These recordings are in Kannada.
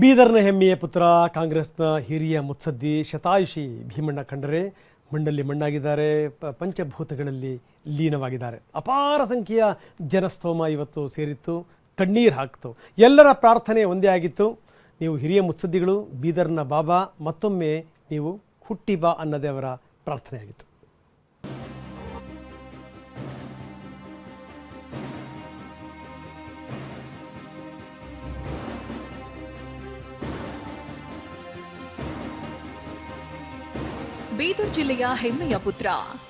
ಬೀದರ್ನ ಹೆಮ್ಮೆಯ ಪುತ್ರ ಕಾಂಗ್ರೆಸ್ನ ಹಿರಿಯ ಮುತ್ಸದ್ದಿ ಶತಾಯುಷಿ ಭೀಮಣ್ಣ ಖಂಡ್ರೆ ಮಣ್ಣಲ್ಲಿ ಮಣ್ಣಾಗಿದ್ದಾರೆ, ಪಂಚಭೂತಗಳಲ್ಲಿ ಲೀನವಾಗಿದ್ದಾರೆ. ಅಪಾರ ಸಂಖ್ಯೆಯ ಜನಸ್ತೋಮ ಇವತ್ತು ಸೇರಿತ್ತು, ಕಣ್ಣೀರು ಹಾಕ್ತು. ಎಲ್ಲರ ಪ್ರಾರ್ಥನೆ ಒಂದೇ ಆಗಿತ್ತು, ನೀವು ಹಿರಿಯ ಮುತ್ಸದ್ದಿಗಳು, ಬೀದರ್ನ ಬಾಬಾ, ಮತ್ತೊಮ್ಮೆ ನೀವು ಹುಟ್ಟಿ ಬಾ ಅನ್ನೋದೇ ಅವರ ಪ್ರಾರ್ಥನೆ ಆಗಿತ್ತು. ಬೀದರ್ ಜಿಲ್ಲೆಯ ಹೆಮ್ಮೆಯ ಪುತ್ರ,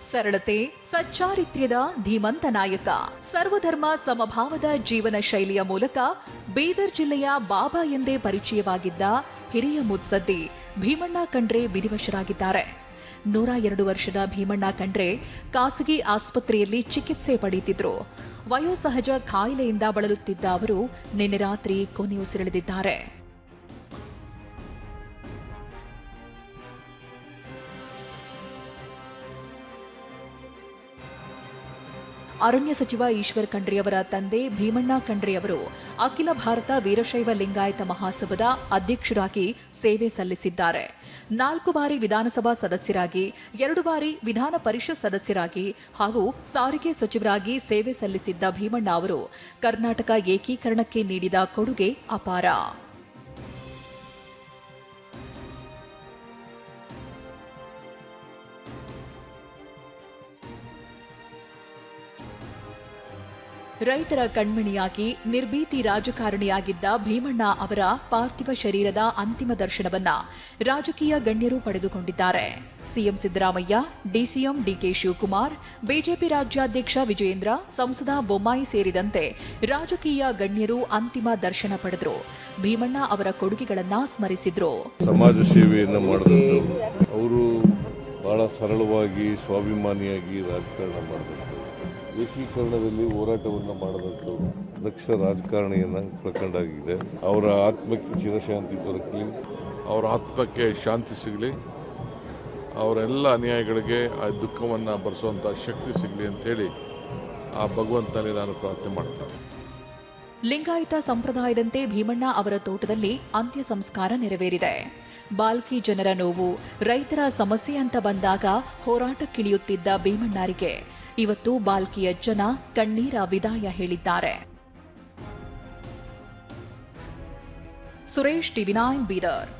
ಸರಳತೆ, ಸಚ್ಚಾರಿತ್ರ್ಯದ ಧೀಮಂತ ನಾಯಕ, ಸರ್ವಧರ್ಮ ಸಮಭಾವದ ಜೀವನ ಶೈಲಿಯ ಮೂಲಕ ಬೀದರ್ ಜಿಲ್ಲೆಯ ಬಾಬಾ ಎಂದೇ ಪರಿಚಯವಾಗಿದ್ದ ಹಿರಿಯ ಮುತ್ಸದ್ದಿ ಭೀಮಣ್ಣ ಖಂಡ್ರೆ ವಿಧಿವಶರಾಗಿದ್ದಾರೆ. 102 ವರ್ಷದ ಭೀಮಣ್ಣ ಖಂಡ್ರೆ ಖಾಸಗಿ ಆಸ್ಪತ್ರೆಯಲ್ಲಿ ಚಿಕಿತ್ಸೆ ಪಡೆಯುತ್ತಿದ್ರು. ವಯೋಸಹಜ ಕಾಯಿಲೆಯಿಂದ ಬಳಲುತ್ತಿದ್ದ ಅವರು ನಿನ್ನೆ ರಾತ್ರಿ ಕೊನೆಯುಸಿರೆಳೆದಿದ್ದಾರೆ. ಅರಣ್ಯ ಸಚಿವ ಈಶ್ವರ್ ಖಂಡ್ರೆ ಅವರ ತಂದೆ ಭೀಮಣ್ಣ ಖಂಡ್ರೆ ಅವರು ಅಖಿಲ ಭಾರತ ವೀರಶೈವ ಲಿಂಗಾಯತ ಮಹಾಸಭಾದ ಅಧ್ಯಕ್ಷರಾಗಿ ಸೇವೆ ಸಲ್ಲಿಸಿದ್ದಾರೆ. 4 ಬಾರಿ ವಿಧಾನಸಭಾ ಸದಸ್ಯರಾಗಿ, 2 ಬಾರಿ ವಿಧಾನ ಪರಿಷತ್ ಸದಸ್ಯರಾಗಿ ಹಾಗೂ ಸಾರಿಗೆ ಸಚಿವರಾಗಿ ಸೇವೆ ಸಲ್ಲಿಸಿದ್ದ ಭೀಮಣ್ಣ ಅವರು ಕರ್ನಾಟಕ ಏಕೀಕರಣಕ್ಕೆ ನೀಡಿದ ಕೊಡುಗೆ ಅಪಾರ. ರೈತರ ಕಣ್ಮಣಿಯಾಗಿ ನಿರ್ಭೀತಿ ರಾಜಕಾರಣಿಯಾಗಿದ್ದ ಭೀಮಣ್ಣ ಅವರ ಪಾರ್ಥಿವ ಶರೀರದ ಅಂತಿಮ ದರ್ಶನವನ್ನ ರಾಜಕೀಯ ಗಣ್ಯರು ಪಡೆದುಕೊಂಡಿದ್ದಾರೆ. CM Siddaramaiah, DCM DK Shivakumar, BJP ರಾಜ್ಯಾಧ್ಯಕ್ಷ ವಿಜಯೇಂದ್ರ, ಸಂಸದ ಬೊಮ್ಮಾಯಿ ಸೇರಿದಂತೆ ರಾಜಕೀಯ ಗಣ್ಯರು ಅಂತಿಮ ದರ್ಶನ ಪಡೆದರು. ಭೀಮಣ್ಣ ಅವರ ಕೊಡುಗೆಗಳನ್ನ ಸ್ಮರಿಸಿದ್ರು. ಸಮಾಜ ಸೇವೆಯನ್ನು ಮಾಡಿದಂಥವ್ರು, ಅವರು ಬಹಳ ಸರಳವಾಗಿ ಸ್ವಾಭಿಮಾನಿಯಾಗಿ ರಾಜಕಾರಣ ಮಾಡಿದಂಥವ್ರು, ಏಕೀಕರಣದಲ್ಲಿ ಹೋರಾಟವನ್ನು ಮಾಡಿದಂಥವ್ರು, ದಕ್ಷ ರಾಜಕಾರಣಿಯನ್ನು ಕಳ್ಕೊಂಡಾಗಿದೆ. ಅವರ ಆತ್ಮಕ್ಕೆ ಚಿರಶಾಂತಿ ದೊರಕಲಿ, ಅವರ ಆತ್ಮಕ್ಕೆ ಶಾಂತಿ ಸಿಗಲಿ, ಅವರೆಲ್ಲ ಅನ್ಯಾಯಗಳಿಗೆ ಆ ದುಃಖವನ್ನು ಭರಿಸುವಂಥ ಶಕ್ತಿ ಸಿಗಲಿ ಅಂತೇಳಿ ಆ ಭಗವಂತನಲ್ಲಿ ನಾನು ಪ್ರಾರ್ಥನೆ ಮಾಡ್ತೇನೆ. ಲಿಂಗಾಯತ ಸಂಪ್ರದಾಯದಂತೆ ಭೀಮಣ್ಣ ಅವರ ತೋಟದಲ್ಲಿ ಅಂತ್ಯ ಸಂಸ್ಕಾರ ನೆರವೇರಿದೆ. ಬಾಲ್ಕಿ ಜನರ ನೋವು, ರೈತರ ಸಮಸ್ಯೆ ಅಂತ ಬಂದಾಗ ಹೋರಾಟಕ್ಕಿಳಿಯುತ್ತಿದ್ದ ಭೀಮಣ್ಣರಿಗೆ ಇವತ್ತು ಬಾಲ್ಕಿಯ ಜನ ಕಣ್ಣೀರ ವಿದಾಯ ಹೇಳಿದ್ದಾರೆ. ಸುರೇಶ್, ಟಿವಿ9 ಬೀದರ್.